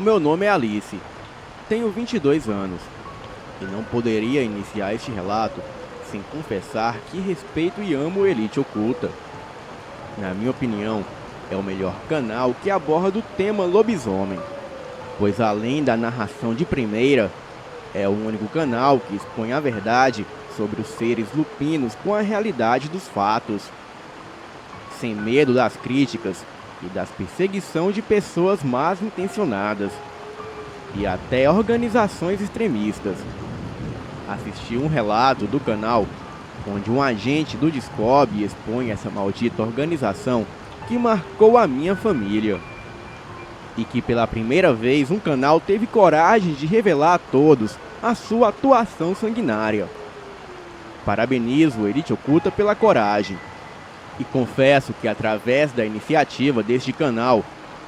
meu nome é Alice, tenho 22 anos e não poderia iniciar este relato sem confessar que respeito e amo Elite Oculta. Na minha opinião, é o melhor canal que aborda o tema lobisomem, pois além da narração de primeira, é o único canal que expõe a verdade sobre os seres lupinos com a realidade dos fatos, sem medo das críticas e das perseguições de pessoas más intencionadas e até organizações extremistas. Assisti um relato do canal onde um agente do Discovery expõe essa maldita organização que marcou a minha família e que pela primeira vez um canal teve coragem de revelar a todos a sua atuação sanguinária. Parabenizo Elite Oculta pela coragem e confesso que através da iniciativa deste canal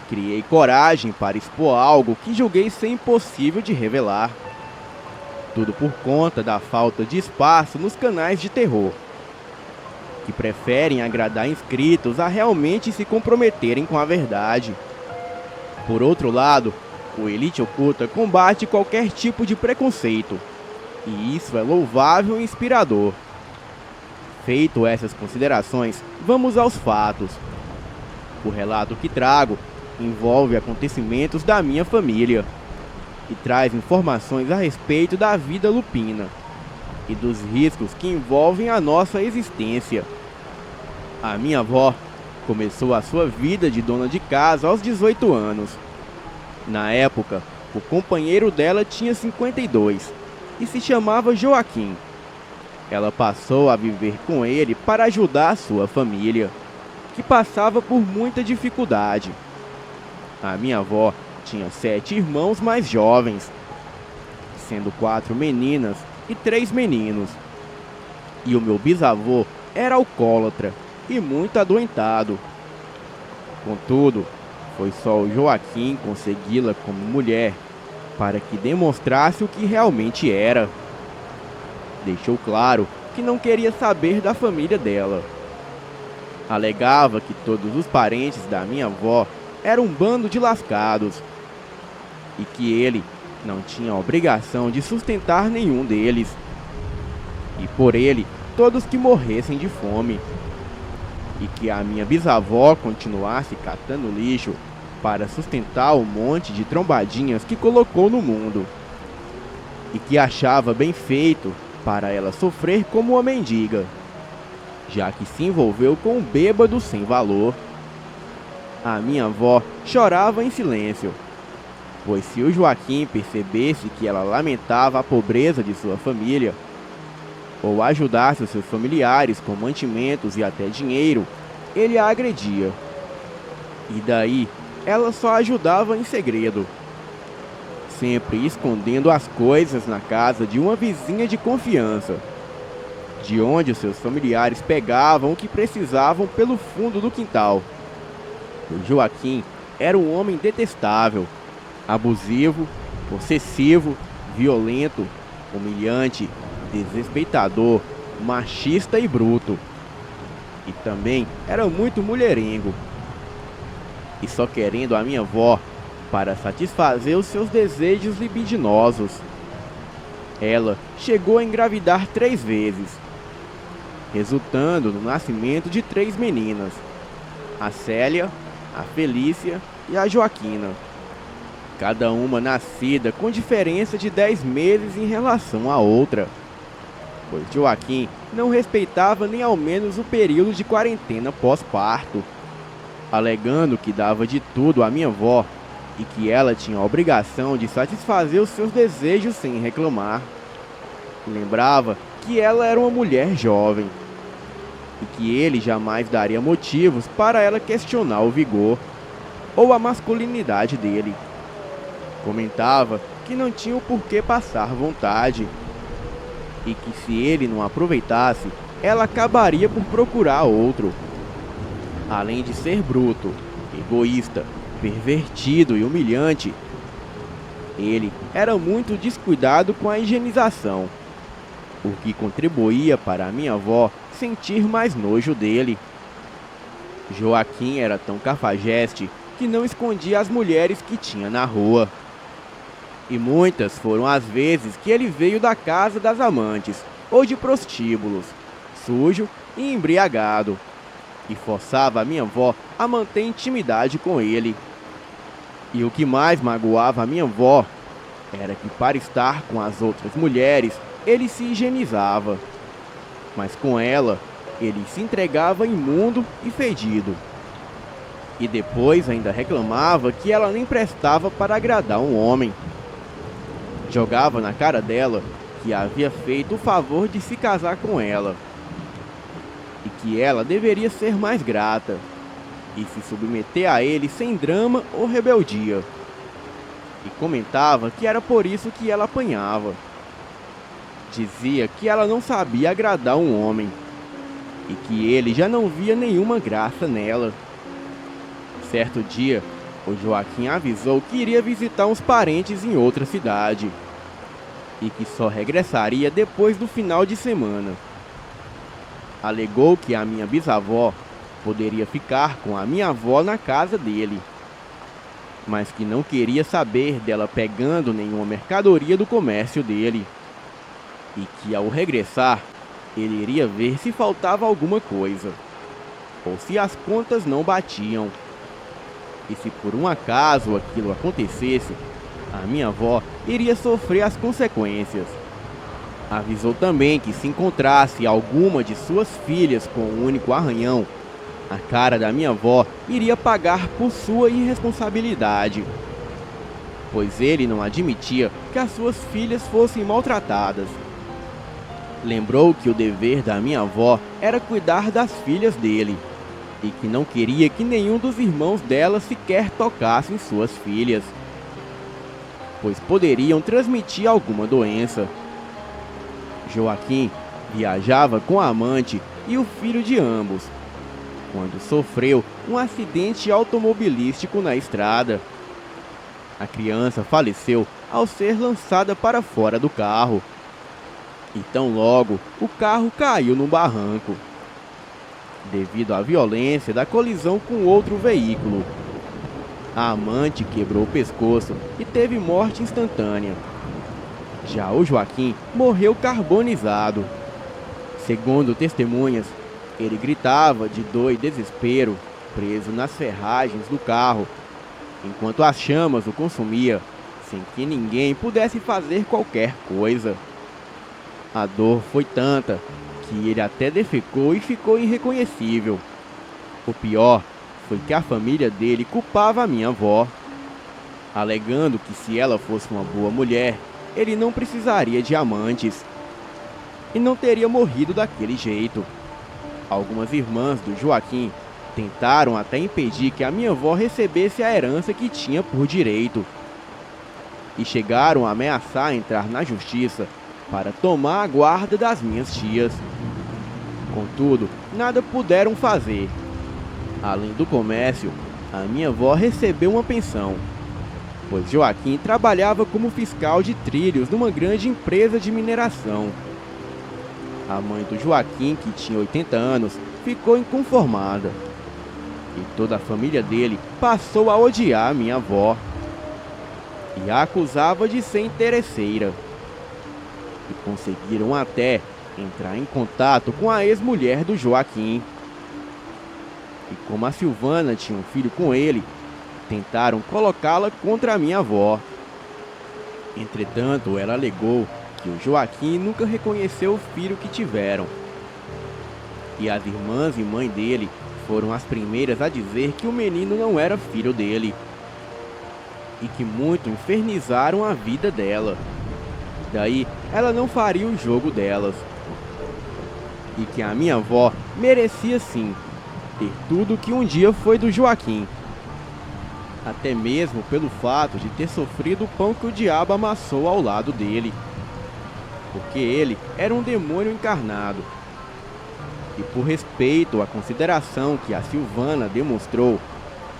criei coragem para expor algo que julguei ser impossível de revelar. Tudo por conta da falta de espaço nos canais de terror, que preferem agradar inscritos a realmente se comprometerem com a verdade. Por outro lado, o Elite Oculta combate qualquer tipo de preconceito, e isso é louvável e inspirador. Feito essas considerações, vamos aos fatos. O relato que trago envolve acontecimentos da minha família e traz informações a respeito da vida lupina e dos riscos que envolvem a nossa existência. A minha avó começou a sua vida de dona de casa aos 18 anos. Na época, o companheiro dela tinha 52 e se chamava Joaquim. Ela passou a viver com ele para ajudar a sua família, que passava por muita dificuldade. A minha avó tinha 7 irmãos mais jovens, sendo 4 meninas e 3 meninos. E o meu bisavô era alcoólatra e muito adoentado. Contudo, foi só o Joaquim consegui-la como mulher para que demonstrasse o que realmente era. Deixou claro que não queria saber da família dela. Alegava que todos os parentes da minha avó eram um bando de lascados e que ele não tinha a obrigação de sustentar nenhum deles, e por ele todos que morressem de fome, e que a minha bisavó continuasse catando lixo para sustentar o monte de trombadinhas que colocou no mundo, e que achava bem feito para ela sofrer como uma mendiga, já que se envolveu com um bêbado sem valor. A minha avó chorava em silêncio, pois se o Joaquim percebesse que ela lamentava a pobreza de sua família, ou ajudasse os seus familiares com mantimentos e até dinheiro, ele a agredia. E daí, ela só ajudava em segredo, sempre escondendo as coisas na casa de uma vizinha de confiança, de onde os seus familiares pegavam o que precisavam pelo fundo do quintal. O Joaquim era um homem detestável, abusivo, possessivo, violento, humilhante, desrespeitador, machista e bruto. E também era muito mulherengo. E só querendo a minha avó para satisfazer os seus desejos libidinosos. Ela chegou a engravidar 3 vezes, resultando no nascimento de 3 meninas: a Célia, a Felícia e a Joaquina. Cada uma nascida com diferença de 10 meses em relação à outra, pois Joaquim não respeitava nem ao menos o período de quarentena pós-parto, alegando que dava de tudo à minha avó e que ela tinha a obrigação de satisfazer os seus desejos sem reclamar. Lembrava que ela era uma mulher jovem e que ele jamais daria motivos para ela questionar o vigor ou a masculinidade dele. Comentava que não tinha o porquê passar vontade e que se ele não aproveitasse, ela acabaria por procurar outro. Além de ser bruto, egoísta, pervertido e humilhante, ele era muito descuidado com a higienização, o que contribuía para a minha avó sentir mais nojo dele. Joaquim era tão cafajeste que não escondia as mulheres que tinha na rua, E muitas foram as vezes que ele veio da casa das amantes ou de prostíbulos, sujo e embriagado, e forçava a minha avó a manter intimidade com ele. E o que mais magoava a minha avó era que, para estar com as outras mulheres, ele se higienizava, mas com ela ele se entregava imundo e fedido. E depois ainda reclamava que ela nem prestava para agradar um homem. Jogava na cara dela que havia feito o favor de se casar com ela e que ela deveria ser mais grata e se submeter a ele sem drama ou rebeldia. E comentava que era por isso que ela apanhava. Dizia que ela não sabia agradar um homem e que ele já não via nenhuma graça nela. Certo dia, o Joaquim avisou que iria visitar uns parentes em outra cidade e que só regressaria depois do final de semana. Alegou que a minha bisavó poderia ficar com a minha avó na casa dele, mas que não queria saber dela pegando nenhuma mercadoria do comércio dele, e que ao regressar ele iria ver se faltava alguma coisa, ou se as contas não batiam. E se por um acaso aquilo acontecesse, a minha avó iria sofrer as consequências. Avisou também que se encontrasse alguma de suas filhas com um único arranhão, a cara da minha avó iria pagar por sua irresponsabilidade, pois ele não admitia que as suas filhas fossem maltratadas. Lembrou que o dever da minha avó era cuidar das filhas dele, e que não queria que nenhum dos irmãos dela sequer tocasse em suas filhas, pois poderiam transmitir alguma doença. Joaquim viajava com a amante e o filho de ambos, quando sofreu um acidente automobilístico na estrada. A criança faleceu ao ser lançada para fora do carro, e tão logo o carro caiu num barranco, devido à violência da colisão com outro veículo. A amante quebrou o pescoço e teve morte instantânea. Já o Joaquim morreu carbonizado. Segundo testemunhas, ele gritava de dor e desespero, preso nas ferragens do carro, enquanto as chamas o consumia, sem que ninguém pudesse fazer qualquer coisa. A dor foi tanta que ele até defecou e ficou irreconhecível. O pior foi que a família dele culpava a minha avó, alegando que se ela fosse uma boa mulher, ele não precisaria de amantes e não teria morrido daquele jeito. Algumas irmãs do Joaquim tentaram até impedir que a minha avó recebesse a herança que tinha por direito, e chegaram a ameaçar entrar na justiça para tomar a guarda das minhas tias. Contudo, nada puderam fazer. Além do comércio, a minha avó recebeu uma pensão, pois Joaquim trabalhava como fiscal de trilhos numa grande empresa de mineração. A mãe do Joaquim, que tinha 80 anos, ficou inconformada, e toda a família dele passou a odiar a minha avó e a acusava de ser interesseira. E conseguiram até entrar em contato com a ex-mulher do Joaquim. E como a Silvana tinha um filho com ele, tentaram colocá-la contra a minha avó. Entretanto, ela alegou que o Joaquim nunca reconheceu o filho que tiveram. E as irmãs e mãe dele foram as primeiras a dizer que o menino não era filho dele, e que muito infernizaram a vida dela. Daí ela não faria o jogo delas, e que a minha avó merecia sim ter tudo que um dia foi do Joaquim, até mesmo pelo fato de ter sofrido o pão que o diabo amassou ao lado dele, porque ele era um demônio encarnado. E por respeito à consideração que a Silvana demonstrou,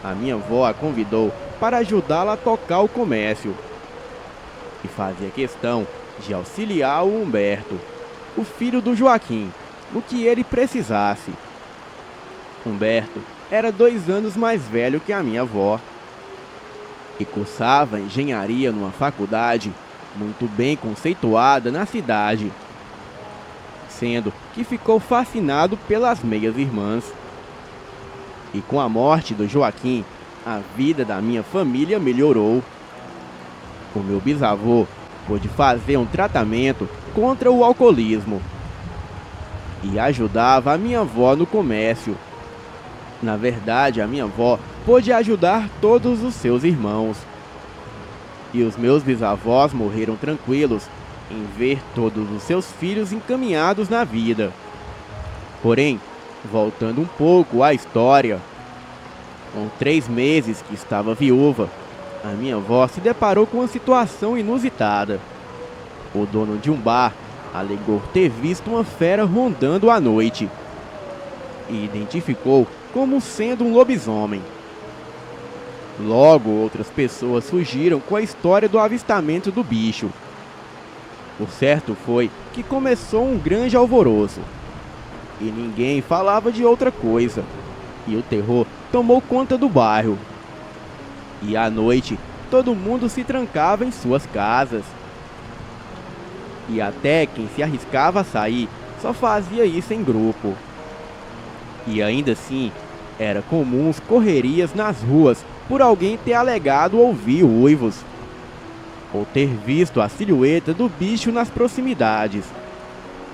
a minha avó a convidou para ajudá-la a tocar o comércio, e fazia questão de auxiliar o Humberto, o filho do Joaquim, no que ele precisasse. Humberto era 2 anos mais velho que a minha avó, e cursava engenharia numa faculdade muito bem conceituada na cidade, sendo que ficou fascinado pelas meias-irmãs. E com a morte do Joaquim, a vida da minha família melhorou. O meu bisavô pôde fazer um tratamento contra o alcoolismo e ajudava a minha avó no comércio. Na verdade, a minha avó pôde ajudar todos os seus irmãos. E os meus bisavós morreram tranquilos em ver todos os seus filhos encaminhados na vida. Porém, voltando um pouco à história, com 3 meses que estava viúva, a minha avó se deparou com uma situação inusitada. O dono de um bar alegou ter visto uma fera rondando à noite e identificou como sendo um lobisomem. Logo, outras pessoas surgiram com a história do avistamento do bicho. O certo foi que começou um grande alvoroço e ninguém falava de outra coisa, e o terror tomou conta do bairro. E à noite, todo mundo se trancava em suas casas. E até quem se arriscava a sair só fazia isso em grupo. E ainda assim, era comum correrias nas ruas por alguém ter alegado ouvir uivos, ou ter visto a silhueta do bicho nas proximidades,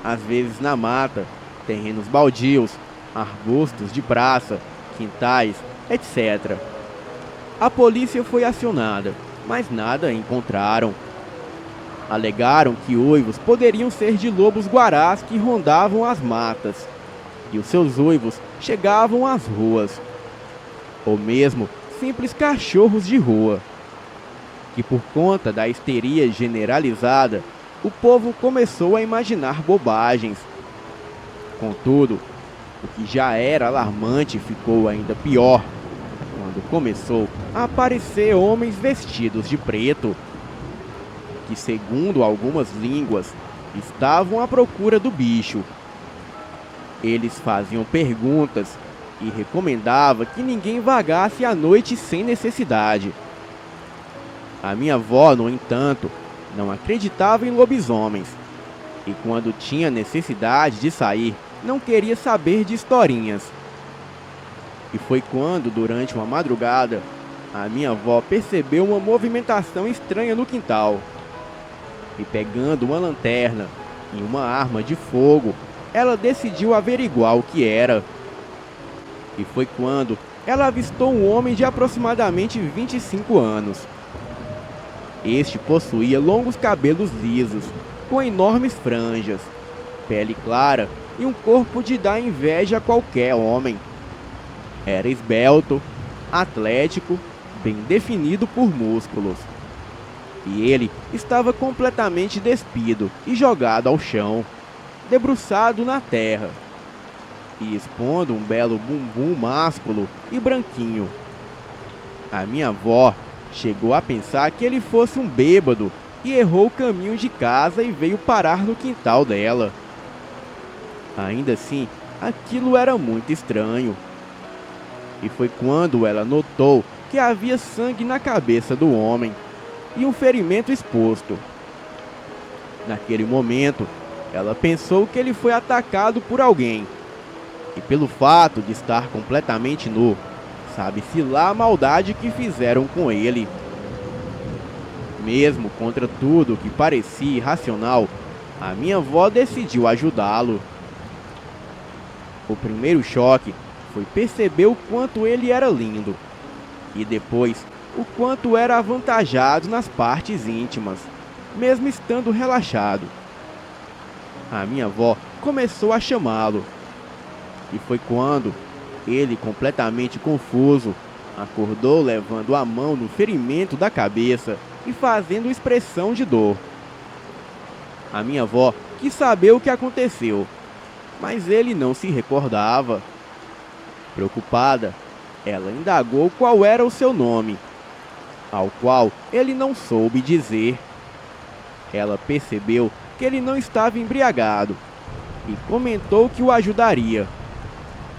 às vezes na mata, terrenos baldios, arbustos de praça, quintais, etc. A polícia foi acionada, mas nada encontraram. Alegaram que uivos poderiam ser de lobos-guarás que rondavam as matas, e os seus uivos chegavam às ruas, ou mesmo simples cachorros de rua, que por conta da histeria generalizada, o povo começou a imaginar bobagens. Contudo, o que já era alarmante ficou ainda pior, quando começou a aparecer homens vestidos de preto, que, segundo algumas línguas, estavam à procura do bicho. Eles faziam perguntas e recomendavam que ninguém vagasse à noite sem necessidade. A minha avó, no entanto, não acreditava em lobisomens, e quando tinha necessidade de sair, não queria saber de historinhas. E foi quando, durante uma madrugada, a minha avó percebeu uma movimentação estranha no quintal. E pegando uma lanterna e uma arma de fogo, ela decidiu averiguar o que era. E foi quando ela avistou um homem de aproximadamente 25 anos. Este possuía longos cabelos lisos, com enormes franjas, pele clara e um corpo de dar inveja a qualquer homem. Era esbelto, atlético, bem definido por músculos. E ele estava completamente despido e jogado ao chão, debruçado na terra, e expondo um belo bumbum másculo e branquinho. A minha avó chegou a pensar que ele fosse um bêbado e errou o caminho de casa e veio parar no quintal dela. Ainda assim, aquilo era muito estranho. E foi quando ela notou que havia sangue na cabeça do homem e um ferimento exposto. Naquele momento, ela pensou que ele foi atacado por alguém. E pelo fato de estar completamente nu, sabe-se lá a maldade que fizeram com ele. Mesmo contra tudo que parecia irracional, a minha avó decidiu ajudá-lo. O primeiro choque foi perceber o quanto ele era lindo, e depois o quanto era avantajado nas partes íntimas, mesmo estando relaxado. A minha avó começou a chamá-lo, e foi quando ele, completamente confuso, acordou levando a mão no ferimento da cabeça e fazendo expressão de dor. A minha avó quis saber o que aconteceu, mas ele não se recordava. Preocupada, ela indagou qual era o seu nome, ao qual ele não soube dizer. Ela percebeu que ele não estava embriagado e comentou que o ajudaria.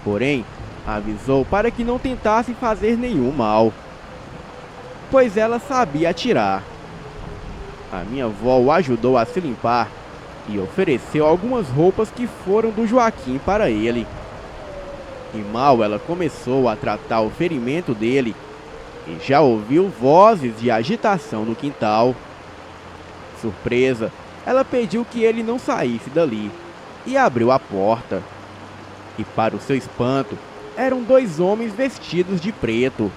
Porém, avisou para que não tentasse fazer nenhum mal. pois ela sabia atirar. A minha avó o ajudou a se limpar e ofereceu algumas roupas que foram do Joaquim para ele. E mal ela começou a tratar o ferimento dele, e já ouviu vozes de agitação no quintal. Surpresa, ela pediu que ele não saísse dali e abriu a porta. E para o seu espanto, eram dois homens vestidos de preto,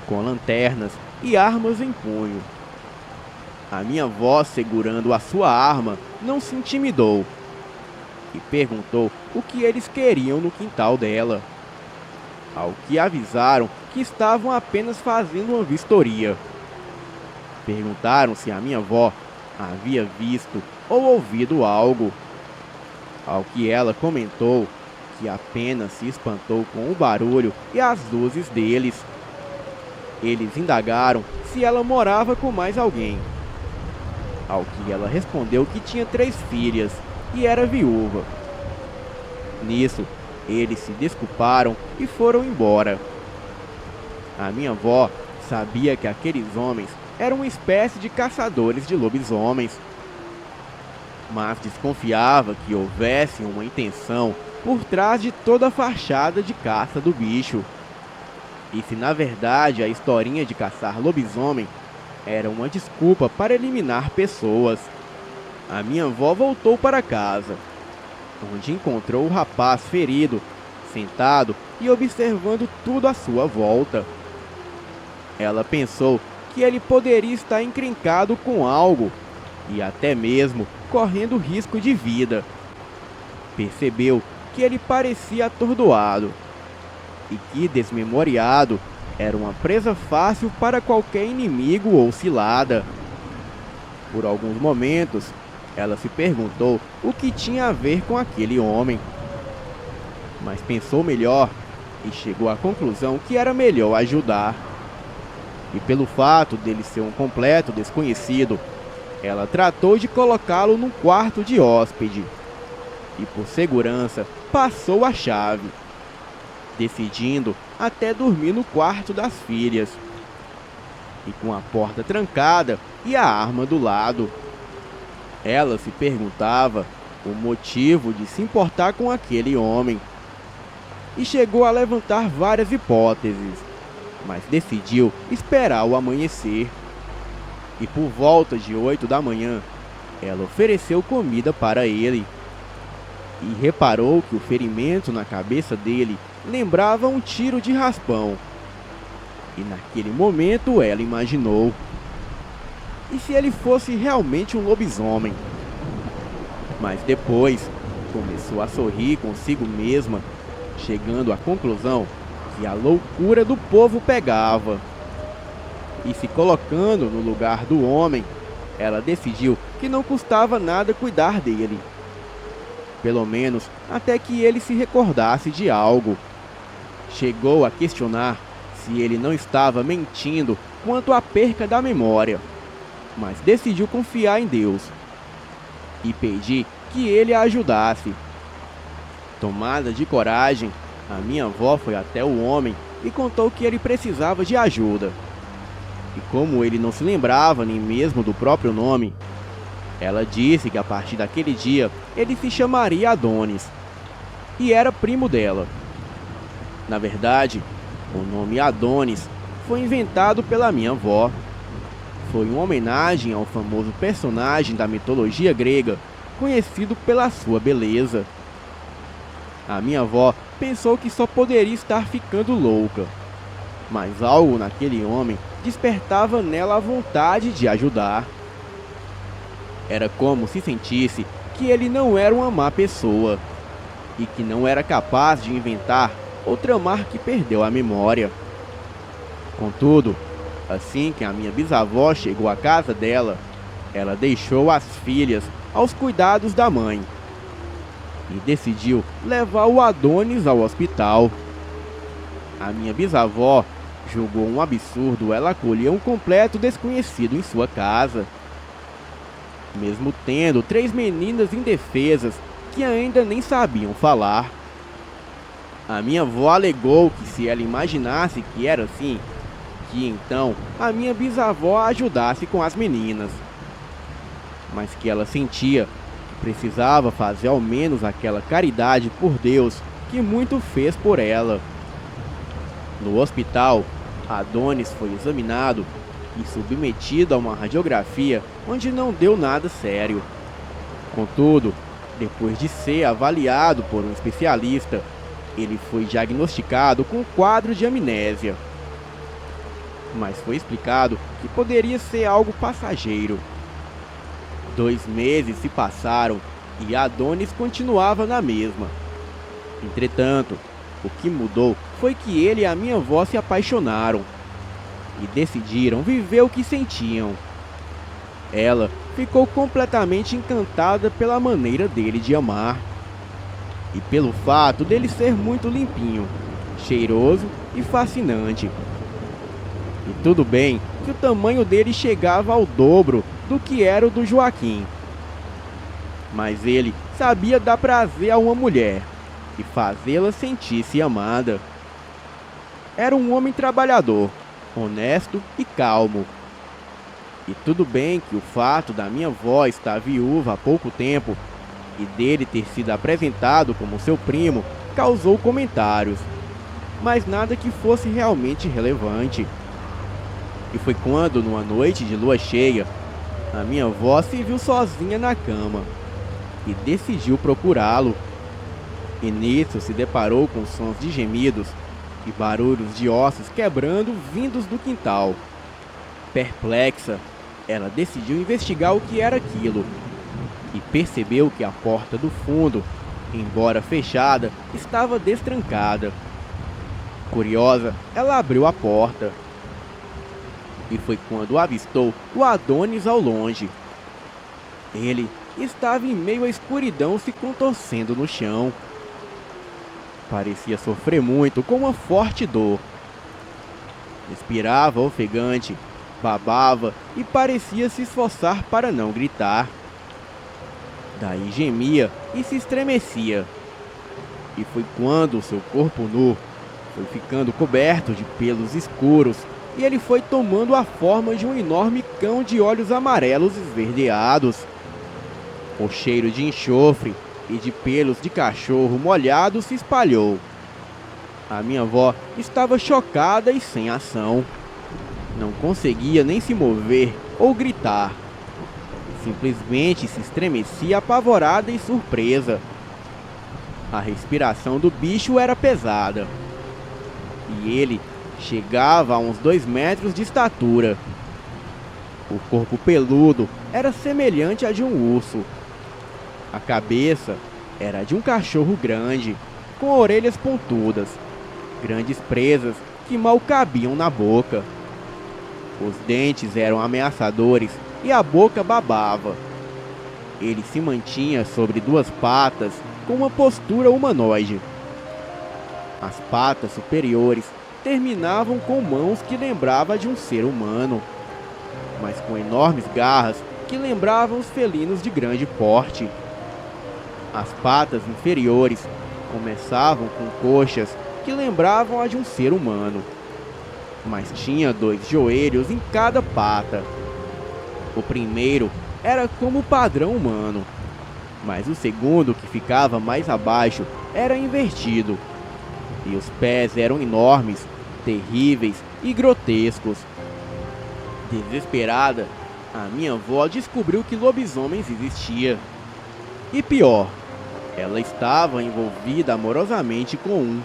com lanternas e armas em punho. A minha avó, segurando a sua arma, não se intimidou e perguntou o que eles queriam no quintal dela. Ao que avisaram que estavam apenas fazendo uma vistoria. Perguntaram se a minha avó havia visto ou ouvido algo. Ao que ela comentou que apenas se espantou com o barulho e as luzes deles. Eles indagaram se ela morava com mais alguém. Ao que ela respondeu que tinha 3 filhas e era viúva. Nisso, eles se desculparam e foram embora. A minha avó sabia que aqueles homens eram uma espécie de caçadores de lobisomens, mas desconfiava que houvesse uma intenção por trás de toda a fachada de caça do bicho. E se na verdade a historinha de caçar lobisomem era uma desculpa para eliminar pessoas, a minha avó voltou para casa, onde encontrou o rapaz ferido, sentado e observando tudo à sua volta. Ela pensou que ele poderia estar encrencado com algo e até mesmo correndo risco de vida. Percebeu que ele parecia atordoado e que, desmemoriado, era uma presa fácil para qualquer inimigo ou cilada. Por alguns momentos, ela se perguntou o que tinha a ver com aquele homem. Mas pensou melhor e chegou à conclusão que era melhor ajudar. E pelo fato dele ser um completo desconhecido, ela tratou de colocá-lo num quarto de hóspede. E por segurança, passou a chave, decidindo até dormir no quarto das filhas. E com a porta trancada e a arma do lado. Ela se perguntava o motivo de se importar com aquele homem. E chegou a levantar várias hipóteses, mas decidiu esperar o amanhecer. E por volta de 8 da manhã, ela ofereceu comida para ele. E reparou que o ferimento na cabeça dele lembrava um tiro de raspão. E naquele momento ela imaginou: e se ele fosse realmente um lobisomem? Mas depois começou a sorrir consigo mesma, chegando à conclusão que a loucura do povo pegava. E se colocando no lugar do homem, ela decidiu que não custava nada cuidar dele. Pelo menos até que ele se recordasse de algo. Chegou a questionar se ele não estava mentindo quanto à perca da memória, mas decidiu confiar em Deus e pedir que ele a ajudasse. Tomada de coragem, a minha avó foi até o homem e contou que ele precisava de ajuda. E como ele não se lembrava nem mesmo do próprio nome, ela disse que a partir daquele dia ele se chamaria Adonis e era primo dela. Na verdade, o nome Adonis foi inventado pela minha avó. Foi uma homenagem ao famoso personagem da mitologia grega, conhecido pela sua beleza. A minha avó pensou que só poderia estar ficando louca, mas algo naquele homem despertava nela a vontade de ajudar. Era como se sentisse que ele não era uma má pessoa e que não era capaz de inventar ou tramar que perdeu a memória. Contudo, assim que a minha bisavó chegou à casa dela, ela deixou as filhas aos cuidados da mãe e decidiu levar o Adonis ao hospital. A minha bisavó julgou um absurdo ela acolher um completo desconhecido em sua casa, mesmo tendo 3 meninas indefesas que ainda nem sabiam falar. A minha avó alegou que se ela imaginasse que era assim, que então a minha bisavó a ajudasse com as meninas, mas que ela sentia que precisava fazer ao menos aquela caridade por Deus que muito fez por ela. No hospital, Adonis foi examinado e submetido a uma radiografia onde não deu nada sério. Contudo, depois de ser avaliado por um especialista, ele foi diagnosticado com um quadro de amnésia. Mas foi explicado que poderia ser algo passageiro. 2 meses se passaram e Adonis continuava na mesma. Entretanto, o que mudou foi que ele e a minha avó se apaixonaram e decidiram viver o que sentiam. Ela ficou completamente encantada pela maneira dele de amar e pelo fato dele ser muito limpinho, cheiroso e fascinante. E tudo bem que o tamanho dele chegava ao dobro do que era o do Joaquim. Mas ele sabia dar prazer a uma mulher e fazê-la sentir-se amada. Era um homem trabalhador, honesto e calmo. E tudo bem que o fato da minha avó estar viúva há pouco tempo e dele ter sido apresentado como seu primo causou comentários, mas nada que fosse realmente relevante. E foi quando, numa noite de lua cheia, a minha avó se viu sozinha na cama e decidiu procurá-lo. E nisso se deparou com sons de gemidos e barulhos de ossos quebrando vindos do quintal. Perplexa, ela decidiu investigar o que era aquilo e percebeu que a porta do fundo, embora fechada, estava destrancada. Curiosa, ela abriu a porta e foi quando avistou o Adonis ao longe. Ele estava em meio à escuridão, se contorcendo no chão. Parecia sofrer muito com uma forte dor. Respirava ofegante, babava e parecia se esforçar para não gritar. Daí gemia e se estremecia. E foi quando seu corpo nu foi ficando coberto de pelos escuros e ele foi tomando a forma de um enorme cão de olhos amarelos esverdeados. O cheiro de enxofre e de pelos de cachorro molhado se espalhou. A minha avó estava chocada e sem ação. Não conseguia nem se mover ou gritar. Simplesmente se estremecia apavorada e surpresa. A respiração do bicho era pesada. E ele chegava a uns 2 metros de estatura. O corpo peludo era semelhante a de um urso. A cabeça era de um cachorro grande, com orelhas pontudas, grandes presas que mal cabiam na boca. Os dentes eram ameaçadores e a boca babava. Ele se mantinha sobre 2 patas com uma postura humanoide. As patas superiores terminavam com mãos que lembravam de um ser humano, mas com enormes garras que lembravam os felinos de grande porte. As patas inferiores começavam com coxas que lembravam a de um ser humano, mas tinha 2 joelhos em cada pata. O primeiro era como o padrão humano, mas o segundo, que ficava mais abaixo, era invertido. E os pés eram enormes, terríveis e grotescos. Desesperada, a minha avó descobriu que lobisomens existia. E pior, ela estava envolvida amorosamente com um.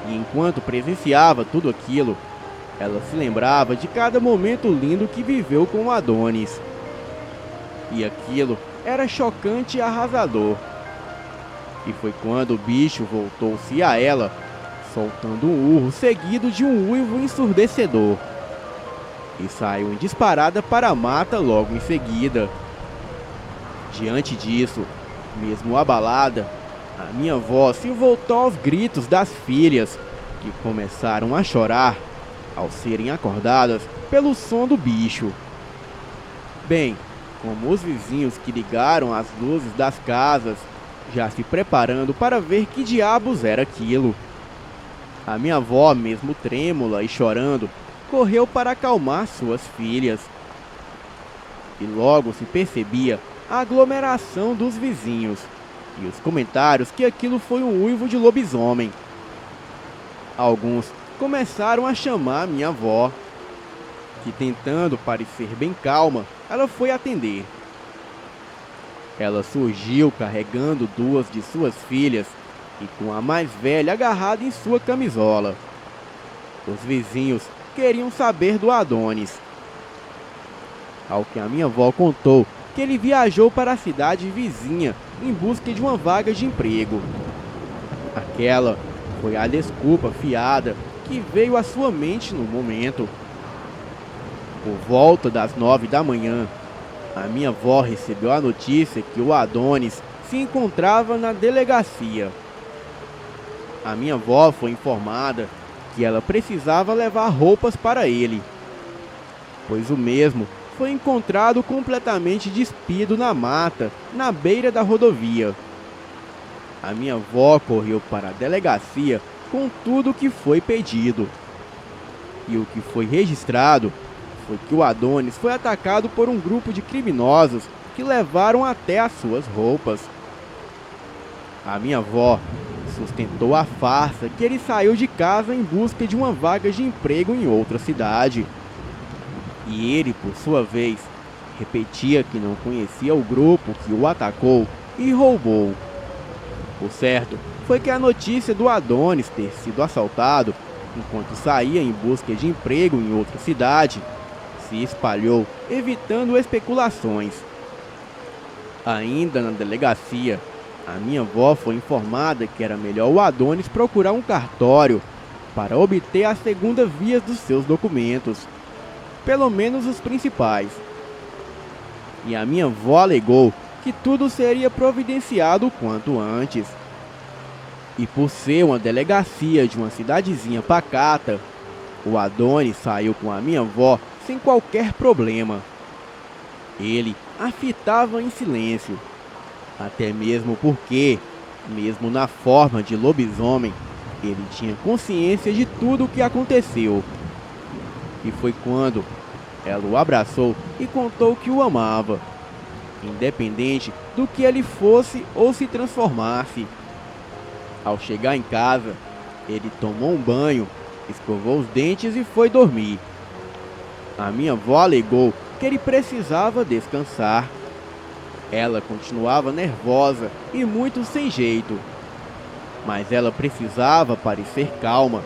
E enquanto presenciava tudo aquilo, ela se lembrava de cada momento lindo que viveu com Adonis. E aquilo era chocante e arrasador. E foi quando o bicho voltou-se a ela, soltando um urro seguido de um uivo ensurdecedor. E saiu em disparada para a mata logo em seguida. Diante disso, mesmo abalada, a minha avó se voltou aos gritos das filhas, que começaram a chorar ao serem acordadas pelo som do bicho. Bem, como os vizinhos que ligaram as luzes das casas, já se preparando para ver que diabos era aquilo. A minha avó, mesmo trêmula e chorando, correu para acalmar suas filhas. E logo se percebia a aglomeração dos vizinhos e os comentários que aquilo foi um uivo de lobisomem. Alguns começaram a chamar minha avó, que, tentando parecer bem calma, ela foi atender. Ela surgiu carregando duas de suas filhas e com a mais velha agarrada em sua camisola. Os vizinhos queriam saber do Adonis. Ao que a minha avó contou que ele viajou para a cidade vizinha em busca de uma vaga de emprego. Aquela foi a desculpa fiada que veio à sua mente no momento. Por volta das 9 da manhã, a minha avó recebeu a notícia que o Adonis se encontrava na delegacia. A minha avó foi informada que ela precisava levar roupas para ele, pois o mesmo foi encontrado completamente despido na mata, na beira da rodovia. A minha avó correu para a delegacia com tudo o que foi pedido. E o que foi registrado foi que o Adonis foi atacado por um grupo de criminosos que levaram até as suas roupas. A minha avó sustentou a farsa que ele saiu de casa em busca de uma vaga de emprego em outra cidade. E ele, por sua vez, repetia que não conhecia o grupo que o atacou e roubou. O certo foi que a notícia do Adonis ter sido assaltado enquanto saía em busca de emprego em outra cidade se espalhou, evitando especulações. Ainda na delegacia, a minha avó foi informada que era melhor o Adonis procurar um cartório para obter a segunda via dos seus documentos, pelo menos os principais. E a minha avó alegou que tudo seria providenciado o quanto antes. E por ser uma delegacia de uma cidadezinha pacata, o Adonis saiu com a minha avó sem qualquer problema. Ele a fitava em silêncio, até mesmo porque, mesmo na forma de lobisomem, ele tinha consciência de tudo o que aconteceu. E foi quando ela o abraçou e contou que o amava, independente do que ele fosse ou se transformasse. Ao chegar em casa, ele tomou um banho, escovou os dentes e foi dormir. A minha avó alegou que ele precisava descansar. Ela continuava nervosa e muito sem jeito, mas ela precisava parecer calma,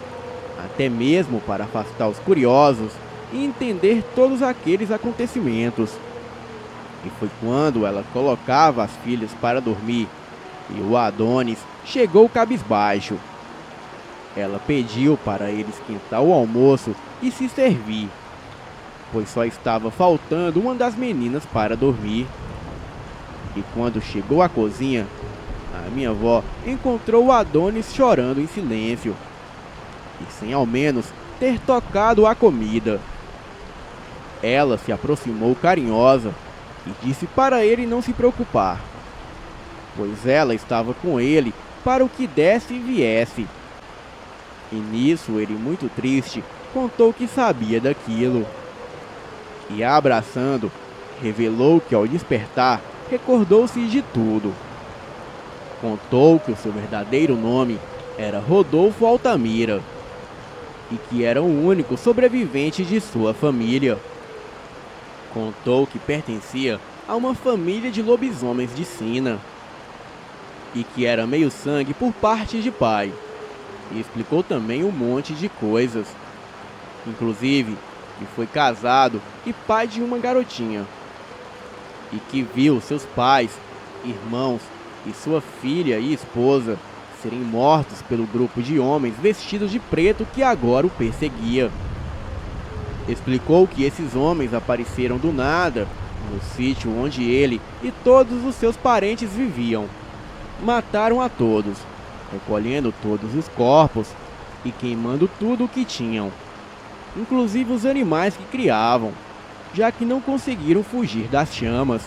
até mesmo para afastar os curiosos e entender todos aqueles acontecimentos. E foi quando ela colocava as filhas para dormir e o Adonis chegou cabisbaixo. Ela pediu para ele esquentar o almoço e se servir, pois só estava faltando uma das meninas para dormir. E quando chegou à cozinha, a minha avó encontrou o Adonis chorando em silêncio e sem ao menos ter tocado a comida. Ela se aproximou carinhosa e disse para ele não se preocupar, pois ela estava com ele para o que desse e viesse. E nisso ele, muito triste, contou que sabia daquilo. E a abraçando, revelou que ao despertar, recordou-se de tudo. Contou que o seu verdadeiro nome era Rodolfo Altamira e que era o único sobrevivente de sua família. Contou que pertencia a uma família de lobisomens de Sina e que era meio sangue por parte de pai. E explicou também um monte de coisas, inclusive que foi casado e pai de uma garotinha, e que viu seus pais, irmãos e sua filha e esposa serem mortos pelo grupo de homens vestidos de preto que agora o perseguia. Explicou que esses homens apareceram do nada no sítio onde ele e todos os seus parentes viviam. Mataram a todos, recolhendo todos os corpos e queimando tudo o que tinham, inclusive os animais que criavam, já que não conseguiram fugir das chamas.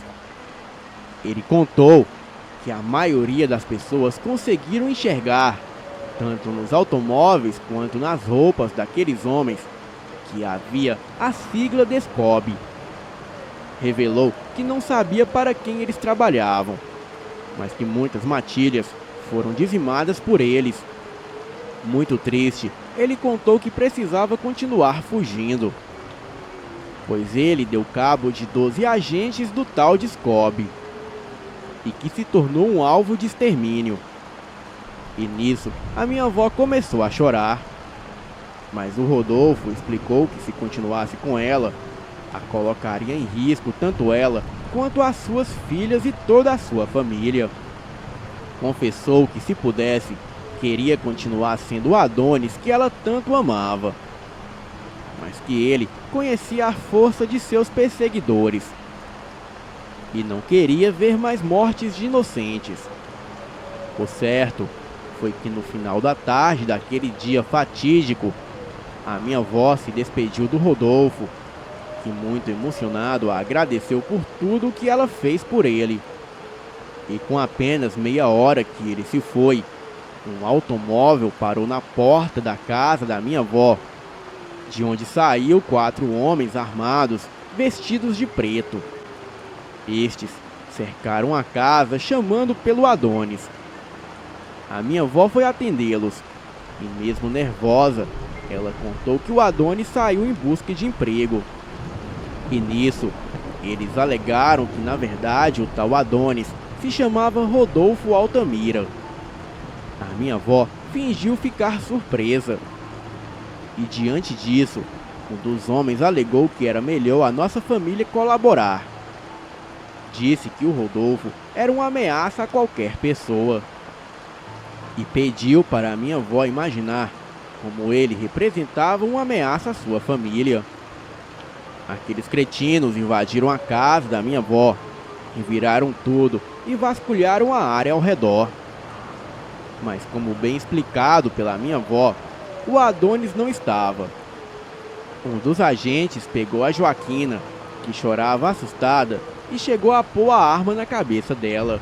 Ele contou que a maioria das pessoas conseguiram enxergar, tanto nos automóveis quanto nas roupas daqueles homens, que havia a sigla Descob. Revelou que não sabia para quem eles trabalhavam, mas que muitas matilhas foram dizimadas por eles. Muito triste, ele contou que precisava continuar fugindo, pois ele deu cabo de 12 agentes do tal Descob e que se tornou um alvo de extermínio. E nisso, a minha avó começou a chorar. Mas o Rodolfo explicou que se continuasse com ela, a colocaria em risco tanto ela quanto as suas filhas e toda a sua família. Confessou que, se pudesse, queria continuar sendo o Adonis que ela tanto amava, mas que ele conhecia a força de seus perseguidores e não queria ver mais mortes de inocentes. O certo foi que no final da tarde daquele dia fatídico, a minha avó se despediu do Rodolfo, que, muito emocionado, agradeceu por tudo que ela fez por ele. E com apenas meia hora que ele se foi, um automóvel parou na porta da casa da minha avó, de onde saiu 4 homens armados, vestidos de preto. Estes cercaram a casa, chamando pelo Adonis. A minha avó foi atendê-los, e mesmo nervosa, ela contou que o Adonis saiu em busca de emprego. E nisso, eles alegaram que, na verdade, o tal Adonis se chamava Rodolfo Altamira. A minha avó fingiu ficar surpresa. E diante disso, um dos homens alegou que era melhor a nossa família colaborar. Disse que o Rodolfo era uma ameaça a qualquer pessoa. E pediu para a minha avó imaginar como ele representava uma ameaça à sua família. Aqueles cretinos invadiram a casa da minha avó, reviraram tudo e vasculharam a área ao redor. Mas, como bem explicado pela minha avó, o Adonis não estava. Um dos agentes pegou a Joaquina, que chorava assustada, e chegou a pôr a arma na cabeça dela,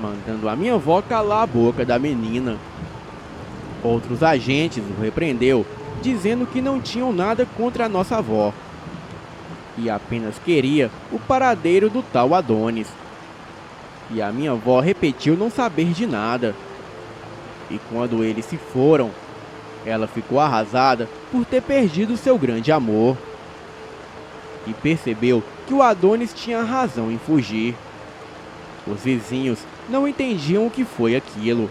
mandando a minha avó calar a boca da menina. Outros agentes o repreendeu, dizendo que não tinham nada contra a nossa avó, e apenas queria o paradeiro do tal Adonis. E a minha avó repetiu não saber de nada. E quando eles se foram, ela ficou arrasada por ter perdido seu grande amor. E percebeu que o Adonis tinha razão em fugir. Os vizinhos não entendiam o que foi aquilo.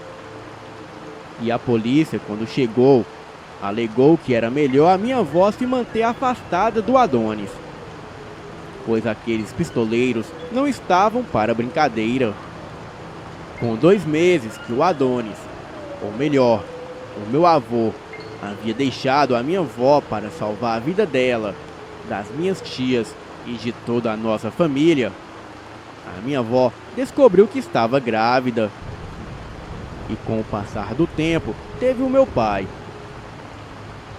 E a polícia, quando chegou, alegou que era melhor a minha avó se manter afastada do Adonis, pois aqueles pistoleiros não estavam para brincadeira. Com 2 meses que o Adonis, ou melhor, o meu avô, havia deixado a minha avó para salvar a vida dela, das minhas tias e de toda a nossa família, a minha avó descobriu que estava grávida. E com o passar do tempo, teve o meu pai.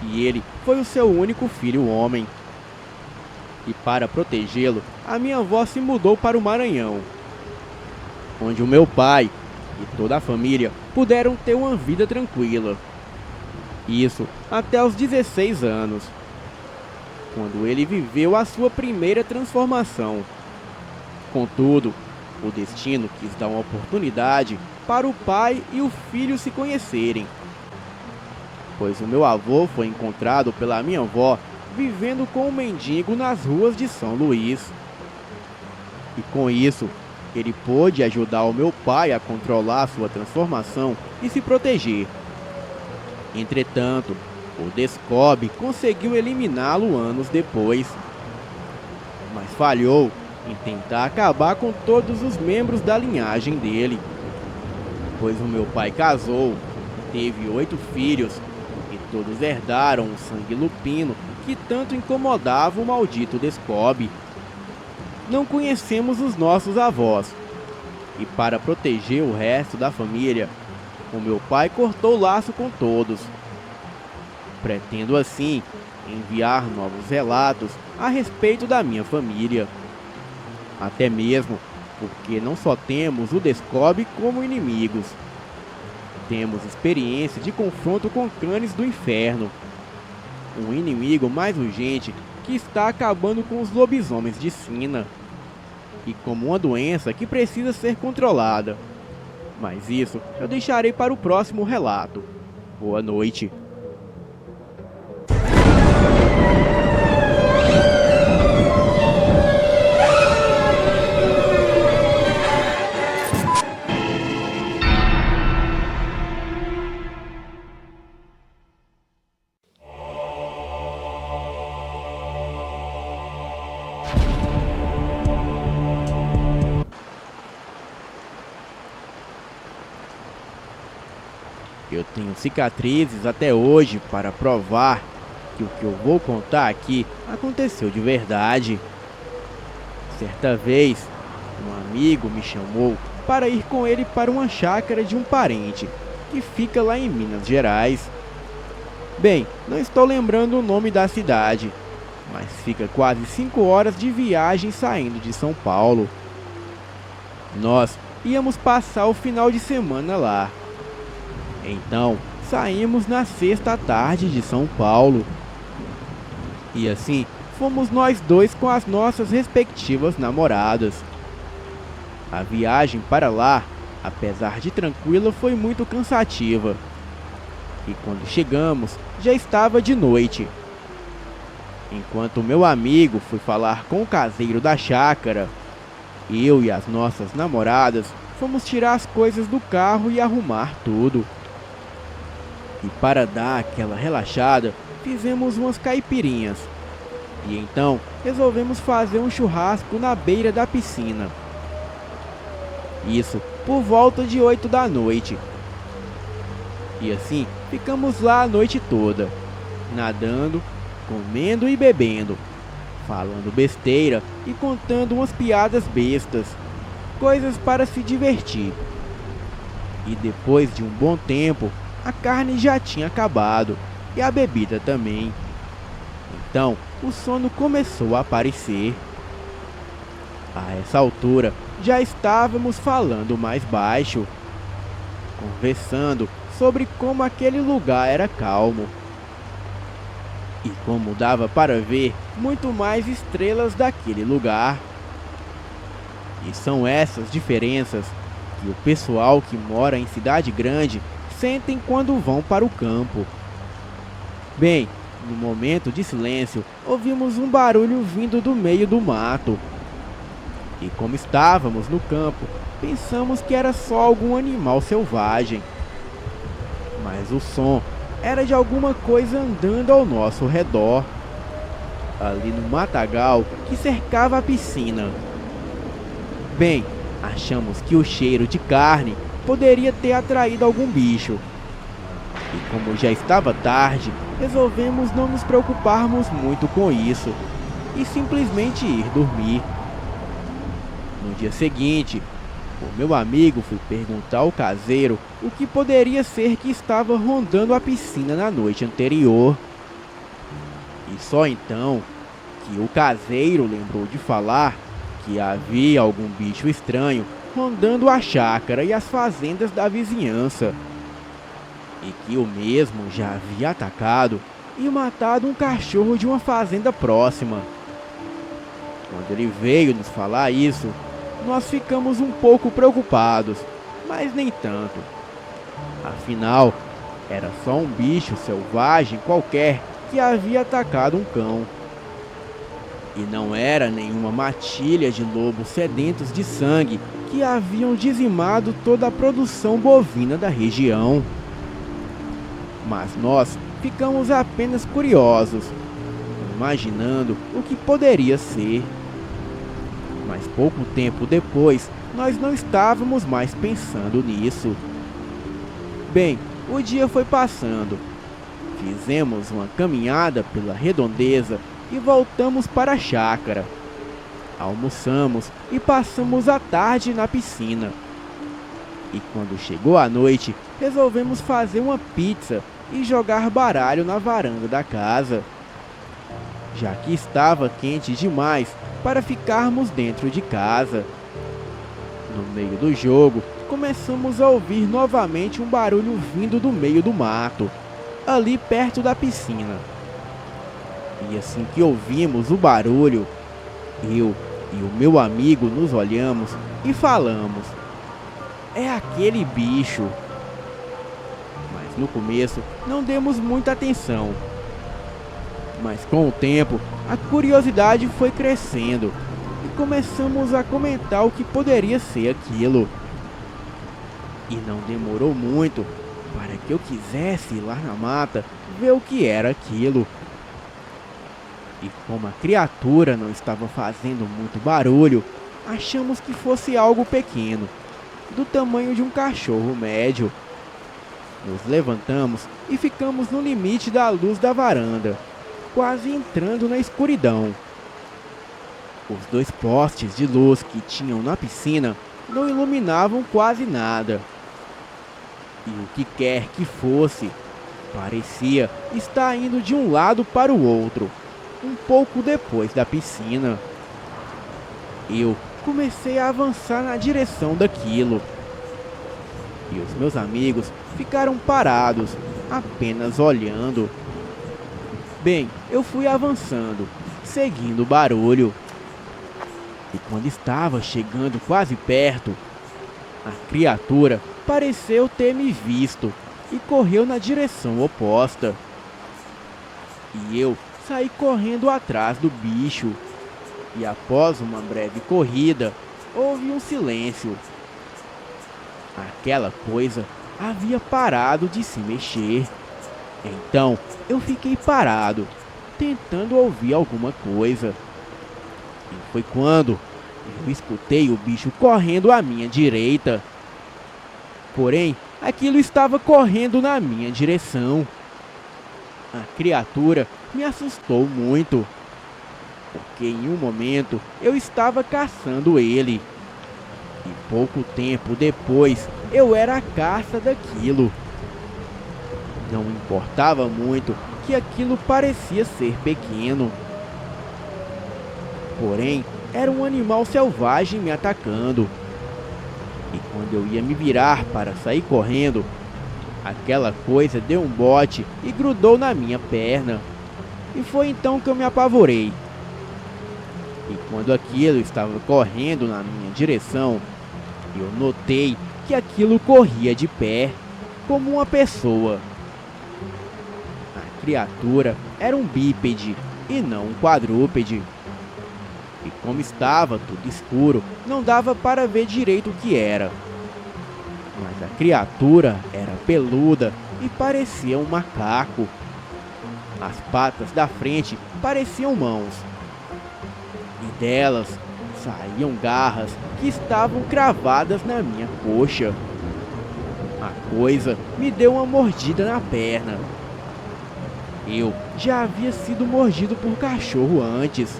E ele foi o seu único filho homem. E para protegê-lo, a minha avó se mudou para o Maranhão, onde o meu pai e toda a família puderam ter uma vida tranquila. Isso até os 16 anos, quando ele viveu a sua primeira transformação. Contudo, o destino quis dar uma oportunidade para o pai e o filho se conhecerem, pois o meu avô foi encontrado pela minha avó vivendo com um mendigo nas ruas de São Luís. E com isso, ele pôde ajudar o meu pai a controlar sua transformação e se proteger. Entretanto, o Descob conseguiu eliminá-lo anos depois, mas falhou em tentar acabar com todos os membros da linhagem dele, pois o meu pai casou, teve 8 filhos e todos herdaram o sangue lupino que tanto incomodava o maldito Descob. Não conhecemos os nossos avós, e para proteger o resto da família, o meu pai cortou o laço com todos. Pretendo assim enviar novos relatos a respeito da minha família, até mesmo porque não só temos o Descob como inimigos, temos experiência de confronto com cães do inferno. um inimigo mais urgente que está acabando com os lobisomens de Sina, e como uma doença que precisa ser controlada. Mas isso eu deixarei para o próximo relato. Boa noite. Eu tenho cicatrizes até hoje para provar que o que eu vou contar aqui aconteceu de verdade. Certa vez, um amigo me chamou para ir com ele para uma chácara de um parente que fica lá em Minas Gerais. Bem, não estou lembrando o nome da cidade, mas fica quase 5 horas de viagem saindo de São Paulo. Nós íamos passar o final de semana lá. Então, saímos na sexta à tarde de São Paulo. E assim, fomos nós dois com as nossas respectivas namoradas. A viagem para lá, apesar de tranquila, foi muito cansativa. E quando chegamos, já estava de noite. Enquanto meu amigo foi falar com o caseiro da chácara, eu e as nossas namoradas fomos tirar as coisas do carro e arrumar tudo. E para dar aquela relaxada, fizemos umas caipirinhas. E então, resolvemos fazer um churrasco na beira da piscina. Isso por volta de 8 da noite. E assim, ficamos lá a noite toda, nadando, comendo e bebendo, falando besteira e contando umas piadas bestas, coisas para se divertir. E depois de um bom tempo, a carne já tinha acabado e a bebida também. Então, o sono começou a aparecer. A essa altura, já estávamos falando mais baixo, conversando sobre como aquele lugar era calmo e como dava para ver muito mais estrelas daquele lugar. E são essas diferenças que o pessoal que mora em cidade grande sentem quando vão para o campo. Bem, no momento de silêncio, ouvimos um barulho vindo do meio do mato. E como estávamos no campo, pensamos que era só algum animal selvagem. Mas o som era de alguma coisa andando ao nosso redor, ali no matagal que cercava a piscina. Bem, achamos que o cheiro de carne poderia ter atraído algum bicho. E como já estava tarde, resolvemos não nos preocuparmos muito com isso e simplesmente ir dormir. No dia seguinte, o meu amigo foi perguntar ao caseiro o que poderia ser que estava rondando a piscina na noite anterior. E só então que o caseiro lembrou de falar que havia algum bicho estranho rondando a chácara e as fazendas da vizinhança, e que o mesmo já havia atacado e matado um cachorro de uma fazenda próxima. Quando ele veio nos falar isso, nós ficamos um pouco preocupados, mas nem tanto. Afinal, era só um bicho selvagem qualquer que havia atacado um cão. E não era nenhuma matilha de lobos sedentos de sangue que haviam dizimado toda a produção bovina da região. Mas nós ficamos apenas curiosos, imaginando o que poderia ser. Mas pouco tempo depois, nós não estávamos mais pensando nisso. Bem, o dia foi passando. Fizemos uma caminhada pela redondeza e voltamos para a chácara. Almoçamos e passamos a tarde na piscina. E quando chegou a noite, resolvemos fazer uma pizza e jogar baralho na varanda da casa, já que estava quente demais para ficarmos dentro de casa. No meio do jogo, começamos a ouvir novamente um barulho vindo do meio do mato, ali perto da piscina. E assim que ouvimos o barulho, eu e o meu amigo nos olhamos e falamos: é aquele bicho. Mas no começo não demos muita atenção. Mas com o tempo, a curiosidade foi crescendo e começamos a comentar o que poderia ser aquilo. E não demorou muito para que eu quisesse ir lá na mata ver o que era aquilo. E como a criatura não estava fazendo muito barulho, achamos que fosse algo pequeno, do tamanho de um cachorro médio. Nos levantamos e ficamos no limite da luz da varanda, quase entrando na escuridão. Os 2 postes de luz que tinham na piscina não iluminavam quase nada. E o que quer que fosse, parecia estar indo de um lado para o outro, um pouco depois da piscina. Eu comecei a avançar na direção daquilo. E os meus amigos ficaram parados, apenas olhando. Bem, eu fui avançando, seguindo o barulho. E quando estava chegando quase perto, a criatura pareceu ter me visto e correu na direção oposta. E eu saí correndo atrás do bicho. E após uma breve corrida, houve um silêncio. Aquela coisa havia parado de se mexer. Então eu fiquei parado, tentando ouvir alguma coisa. E foi quando eu escutei o bicho correndo à minha direita. Porém, aquilo estava correndo na minha direção. A criatura me assustou muito, porque em um momento eu estava caçando ele. E pouco tempo depois eu era a caça daquilo. Não importava muito que aquilo parecia ser pequeno. Porém, era um animal selvagem me atacando. E quando eu ia me virar para sair correndo, aquela coisa deu um bote e grudou na minha perna. E foi então que eu me apavorei. E quando aquilo estava correndo na minha direção, eu notei que aquilo corria de pé, como uma pessoa. A criatura era um bípede e não um quadrúpede. E como estava tudo escuro, não dava para ver direito o que era. Mas a criatura era peluda e parecia um macaco. As patas da frente pareciam mãos. E delas saíam garras que estavam cravadas na minha coxa. A coisa me deu uma mordida na perna. Eu já havia sido mordido por cachorro antes.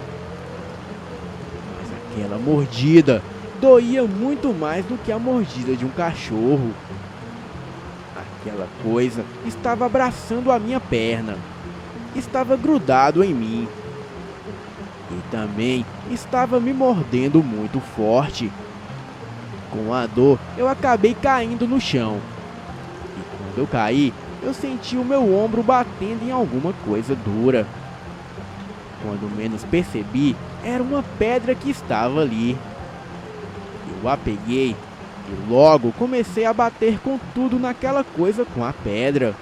Mas aquela mordida doía muito mais do que a mordida de um cachorro. Aquela coisa estava abraçando a minha perna. Estava grudado em mim. E também estava me mordendo muito forte. Com a dor, eu acabei caindo no chão. E quando eu caí, eu senti o meu ombro batendo em alguma coisa dura. Quando menos percebi, era uma pedra que estava ali. Eu a peguei e logo comecei a bater com tudo naquela coisa com a pedra.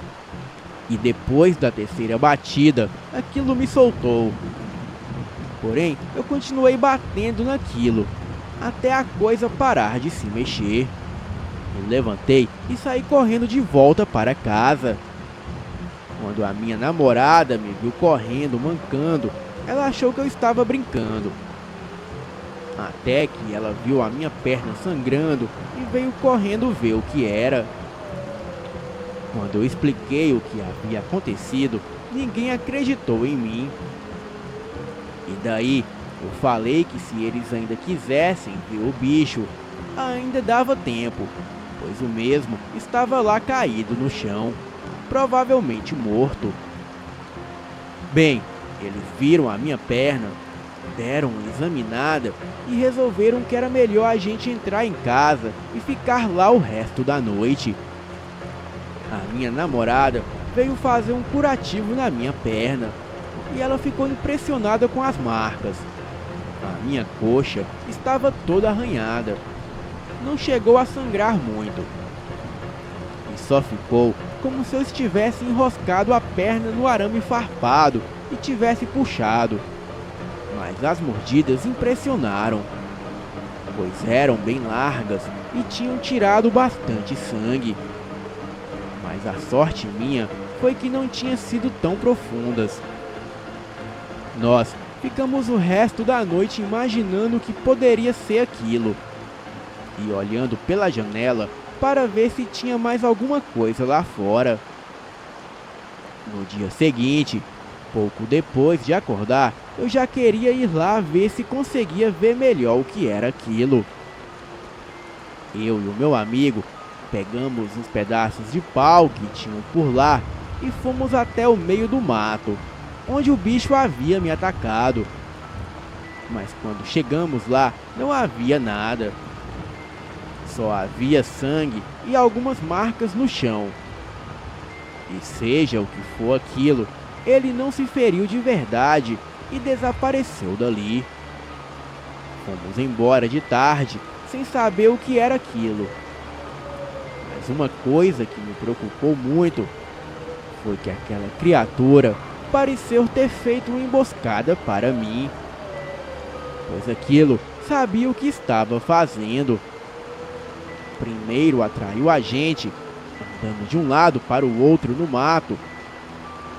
E depois da terceira batida, aquilo me soltou. Porém, eu continuei batendo naquilo, até a coisa parar de se mexer. Eu levantei e saí correndo de volta para casa. Quando a minha namorada me viu correndo, mancando, ela achou que eu estava brincando. Até que ela viu a minha perna sangrando e veio correndo ver o que era. Quando eu expliquei o que havia acontecido, ninguém acreditou em mim. E daí, eu falei que se eles ainda quisessem ver o bicho, ainda dava tempo, pois o mesmo estava lá caído no chão, provavelmente morto. Bem, eles viram a minha perna, deram uma examinada e resolveram que era melhor a gente entrar em casa e ficar lá o resto da noite. A minha namorada veio fazer um curativo na minha perna, e ela ficou impressionada com as marcas. A minha coxa estava toda arranhada. Não chegou a sangrar muito. E só ficou como se eu estivesse enroscado a perna no arame farpado e tivesse puxado. Mas as mordidas impressionaram, pois eram bem largas e tinham tirado bastante sangue. Mas a sorte minha foi que não tinha sido tão profundas. Nós ficamos o resto da noite imaginando o que poderia ser aquilo e olhando pela janela para ver se tinha mais alguma coisa lá fora. No dia seguinte, pouco depois de acordar, eu já queria ir lá ver se conseguia ver melhor o que era aquilo. Eu e o meu amigo pegamos uns pedaços de pau que tinham por lá e fomos até o meio do mato, onde o bicho havia me atacado. Mas quando chegamos lá, não havia nada. Só havia sangue e algumas marcas no chão. E seja o que for aquilo, ele não se feriu de verdade e desapareceu dali. Fomos embora de tarde, sem saber o que era aquilo. Mas uma coisa que me preocupou muito foi que aquela criatura pareceu ter feito uma emboscada para mim, pois aquilo sabia o que estava fazendo. Primeiro atraiu a gente, andando de um lado para o outro no mato,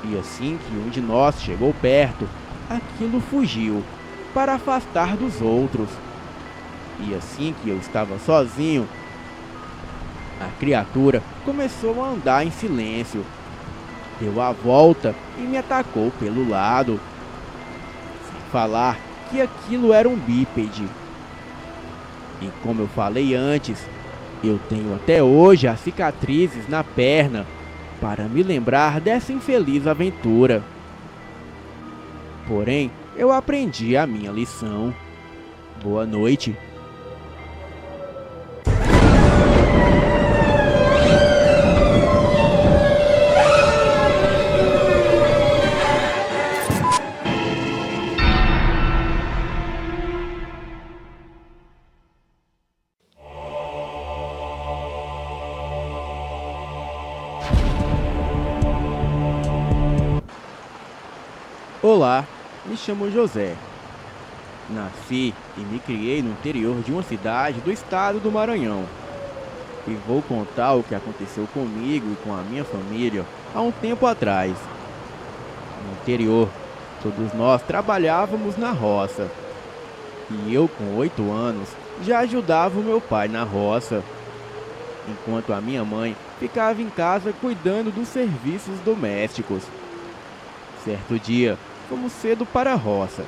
e assim que um de nós chegou perto, aquilo fugiu para afastar dos outros. E assim que eu estava sozinho, a criatura começou a andar em silêncio. Deu a volta e me atacou pelo lado. Sem falar que aquilo era um bípede. E como eu falei antes, eu tenho até hoje as cicatrizes na perna para me lembrar dessa infeliz aventura. Porém, eu aprendi a minha lição. Boa noite. Olá, me chamo José. Nasci e me criei no interior de uma cidade do estado do Maranhão. E vou contar o que aconteceu comigo e com a minha família há um tempo atrás. No interior, todos nós trabalhávamos na roça. E eu, com 8 anos, já ajudava o meu pai na roça, enquanto a minha mãe ficava em casa cuidando dos serviços domésticos. Certo dia, fomos cedo para a roça,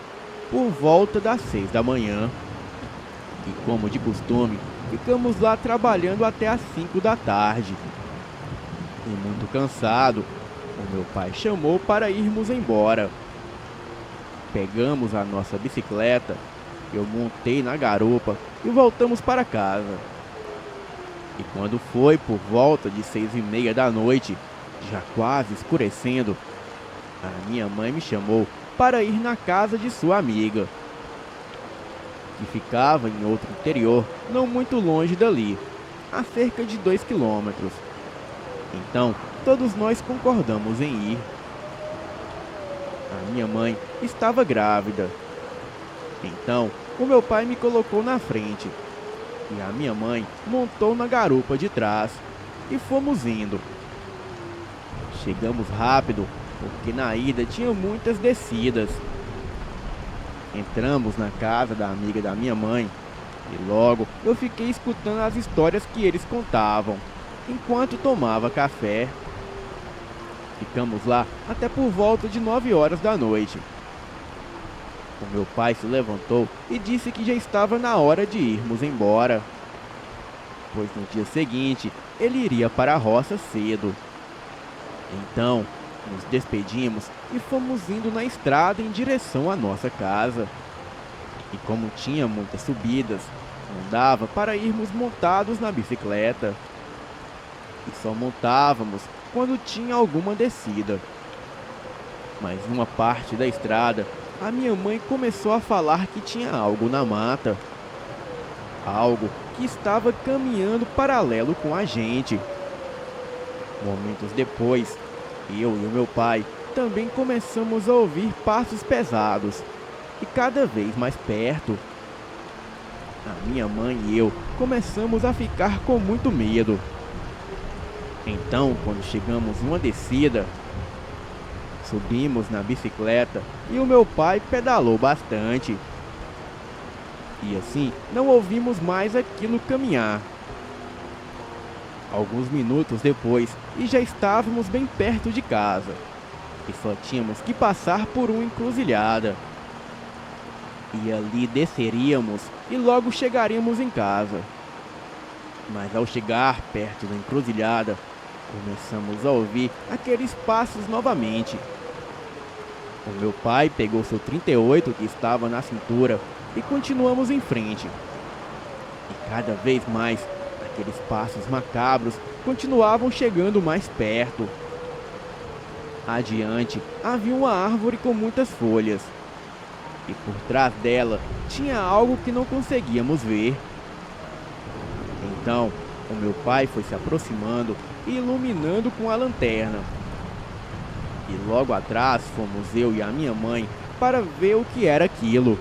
por volta das 6 da manhã. E como de costume, ficamos lá trabalhando até as 5 da tarde. E muito cansado, o meu pai chamou para irmos embora. Pegamos a nossa bicicleta, eu montei na garupa e voltamos para casa. E quando foi por volta de 6:30 da noite, já quase escurecendo, a minha mãe me chamou para ir na casa de sua amiga, que ficava em outro interior, não muito longe dali, a cerca de 2 quilômetros. Então, todos nós concordamos em ir. A minha mãe estava grávida. Então, o meu pai me colocou na frente e a minha mãe montou na garupa de trás e fomos indo. Chegamos rápido, porque na ida tinha muitas descidas. Entramos na casa da amiga da minha mãe e logo eu fiquei escutando as histórias que eles contavam, enquanto tomava café. Ficamos lá até por volta de 9 horas da noite. O meu pai se levantou e disse que já estava na hora de irmos embora, pois no dia seguinte ele iria para a roça cedo. Então, nos despedimos e fomos indo na estrada em direção à nossa casa. E como tinha muitas subidas, não dava para irmos montados na bicicleta. E só montávamos quando tinha alguma descida. Mas numa parte da estrada, a minha mãe começou a falar que tinha algo na mata. Algo que estava caminhando paralelo com a gente. Momentos depois, eu e o meu pai também começamos a ouvir passos pesados e cada vez mais perto. A minha mãe e eu começamos a ficar com muito medo. Então, quando chegamos numa descida, subimos na bicicleta e o meu pai pedalou bastante. E assim, não ouvimos mais aquilo caminhar. Alguns minutos depois, e já estávamos bem perto de casa. E só tínhamos que passar por uma encruzilhada. E ali desceríamos e logo chegaríamos em casa. Mas ao chegar perto da encruzilhada, começamos a ouvir aqueles passos novamente. O meu pai pegou seu 38 que estava na cintura e continuamos em frente. E cada vez mais, aqueles passos macabros continuavam chegando mais perto. Adiante havia uma árvore com muitas folhas. E por trás dela tinha algo que não conseguíamos ver. Então, o meu pai foi se aproximando e iluminando com a lanterna. E logo atrás fomos eu e a minha mãe para ver o que era aquilo.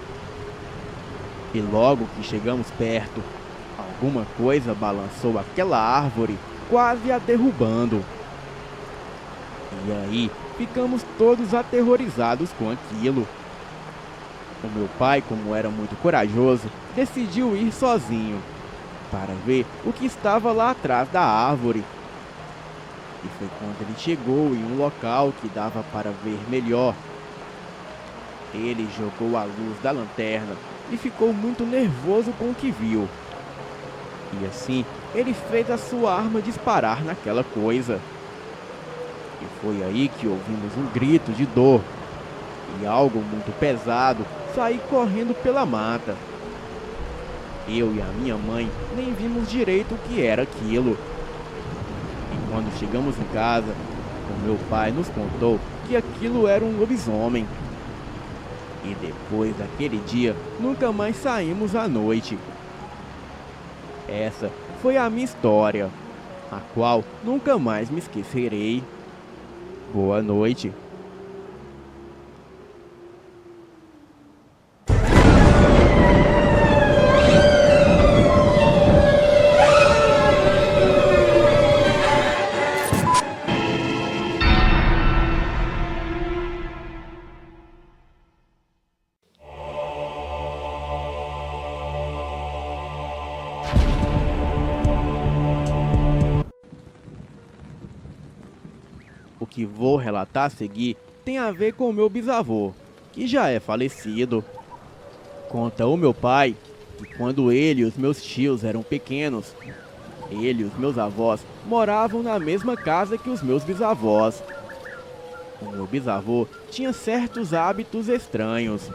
E logo que chegamos perto, alguma coisa balançou aquela árvore, quase a derrubando. E aí, ficamos todos aterrorizados com aquilo. O meu pai, como era muito corajoso, decidiu ir sozinho para ver o que estava lá atrás da árvore. E foi quando ele chegou em um local que dava para ver melhor. Ele jogou a luz da lanterna e ficou muito nervoso com o que viu. E assim, ele fez a sua arma disparar naquela coisa. E foi aí que ouvimos um grito de dor e algo muito pesado sair correndo pela mata. Eu e a minha mãe nem vimos direito o que era aquilo. E quando chegamos em casa, o meu pai nos contou que aquilo era um lobisomem. E depois daquele dia, nunca mais saímos à noite. Essa foi a minha história, a qual nunca mais me esquecerei. Boa noite. O que vou relatar a seguir tem a ver com o meu bisavô, que já é falecido. Conta o meu pai que quando ele e os meus tios eram pequenos, ele e os meus avós moravam na mesma casa que os meus bisavós. O meu bisavô tinha certos hábitos estranhos.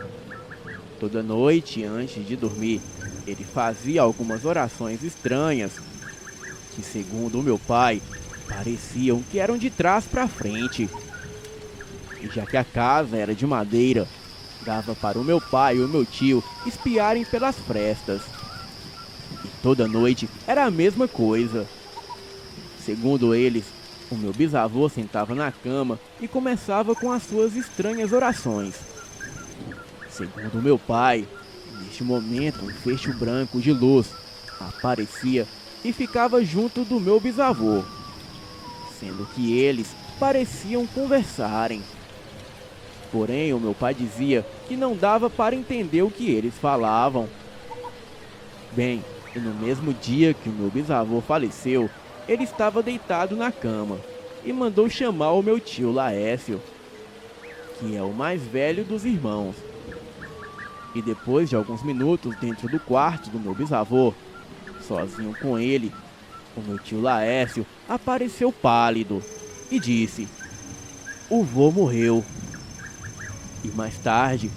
Toda noite, antes de dormir, ele fazia algumas orações estranhas, que segundo o meu pai, pareciam que eram de trás para frente. E já que a casa era de madeira, dava para o meu pai e o meu tio espiarem pelas frestas. E toda noite era a mesma coisa. Segundo eles, o meu bisavô sentava na cama e começava com as suas estranhas orações. Segundo o meu pai, neste momento um feixe branco de luz aparecia e ficava junto do meu bisavô, sendo que eles pareciam conversarem. Porém, o meu pai dizia que não dava para entender o que eles falavam. Bem, e no mesmo dia que o meu bisavô faleceu, ele estava deitado na cama e mandou chamar o meu tio Laércio, que é o mais velho dos irmãos. E depois de alguns minutos dentro do quarto do meu bisavô, sozinho com ele, o meu tio Laércio apareceu pálido e disse: "O vô morreu." E mais tarde,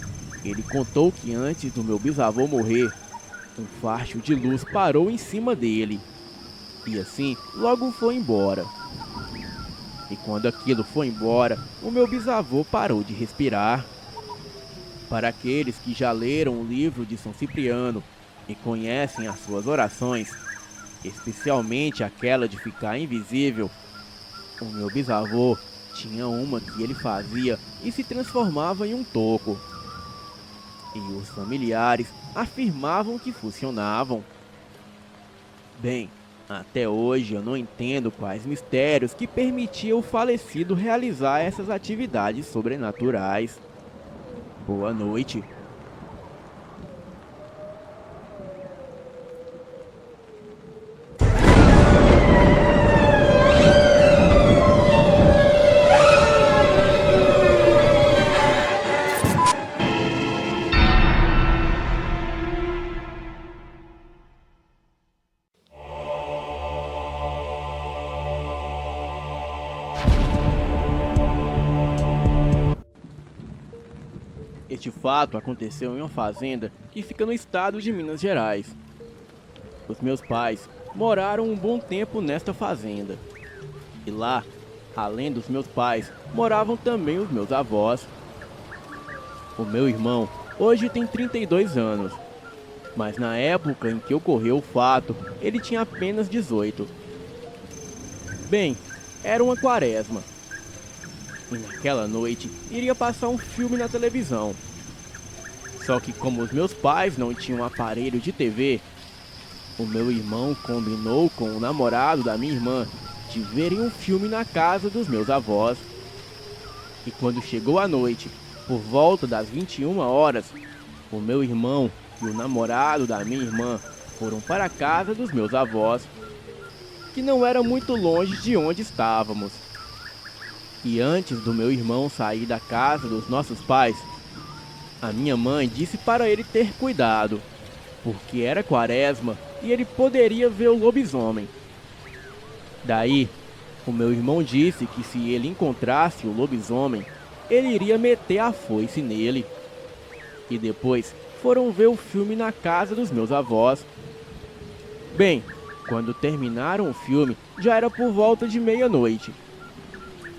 ele contou que antes do meu bisavô morrer, um facho de luz parou em cima dele. E assim, logo foi embora. E quando aquilo foi embora, o meu bisavô parou de respirar. Para aqueles que já leram o livro de São Cipriano e conhecem as suas orações, especialmente aquela de ficar invisível, o meu bisavô tinha uma que ele fazia e se transformava em um toco. E os familiares afirmavam que funcionavam. Bem, até hoje eu não entendo quais mistérios que permitiam o falecido realizar essas atividades sobrenaturais. Boa noite. Este fato aconteceu em uma fazenda que fica no estado de Minas Gerais. Os meus pais moraram um bom tempo nesta fazenda. E lá, além dos meus pais, moravam também os meus avós. O meu irmão hoje tem 32 anos, mas na época em que ocorreu o fato, ele tinha apenas 18. Bem, era uma quaresma. E naquela noite iria passar um filme na televisão. Só que como os meus pais não tinham aparelho de TV, o meu irmão combinou com o namorado da minha irmã de verem um filme na casa dos meus avós. E quando chegou a noite, por volta das 21 horas, o meu irmão e o namorado da minha irmã foram para a casa dos meus avós, que não era muito longe de onde estávamos. E antes do meu irmão sair da casa dos nossos pais, a minha mãe disse para ele ter cuidado, porque era quaresma e ele poderia ver o lobisomem. Daí, o meu irmão disse que se ele encontrasse o lobisomem, ele iria meter a foice nele. E depois foram ver o filme na casa dos meus avós. Bem, quando terminaram o filme, já era por volta de meia-noite.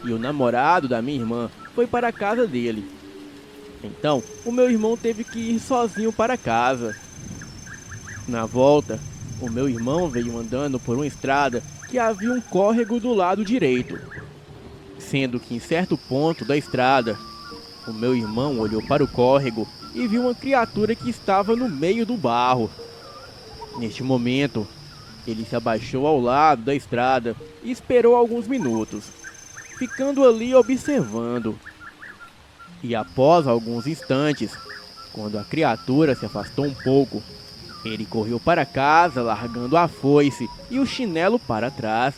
E o namorado da minha irmã foi para a casa dele. Então, o meu irmão teve que ir sozinho para casa. Na volta, o meu irmão veio andando por uma estrada que havia um córrego do lado direito. Sendo que em certo ponto da estrada, o meu irmão olhou para o córrego e viu uma criatura que estava no meio do barro. Neste momento, ele se abaixou ao lado da estrada e esperou alguns minutos, ficando ali observando. E após alguns instantes, quando a criatura se afastou um pouco, ele correu para casa largando a foice e o chinelo para trás.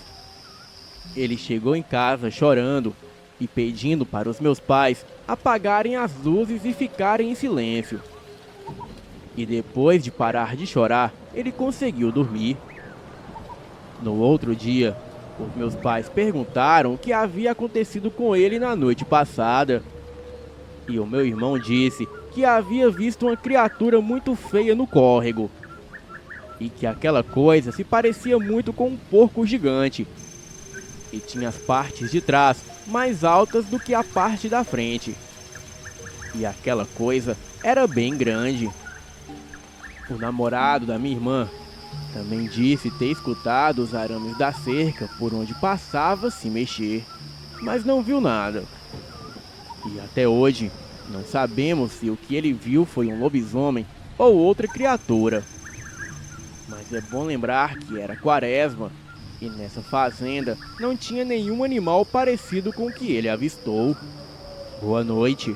Ele chegou em casa chorando e pedindo para os meus pais apagarem as luzes e ficarem em silêncio. E depois de parar de chorar, ele conseguiu dormir. No outro dia, os meus pais perguntaram o que havia acontecido com ele na noite passada. E o meu irmão disse que havia visto uma criatura muito feia no córrego. E que aquela coisa se parecia muito com um porco gigante. E tinha as partes de trás mais altas do que a parte da frente. E aquela coisa era bem grande. O namorado da minha irmã também disse ter escutado os arames da cerca por onde passava se mexer, mas não viu nada. E até hoje, não sabemos se o que ele viu foi um lobisomem ou outra criatura. Mas é bom lembrar que era quaresma, e nessa fazenda não tinha nenhum animal parecido com o que ele avistou. Boa noite.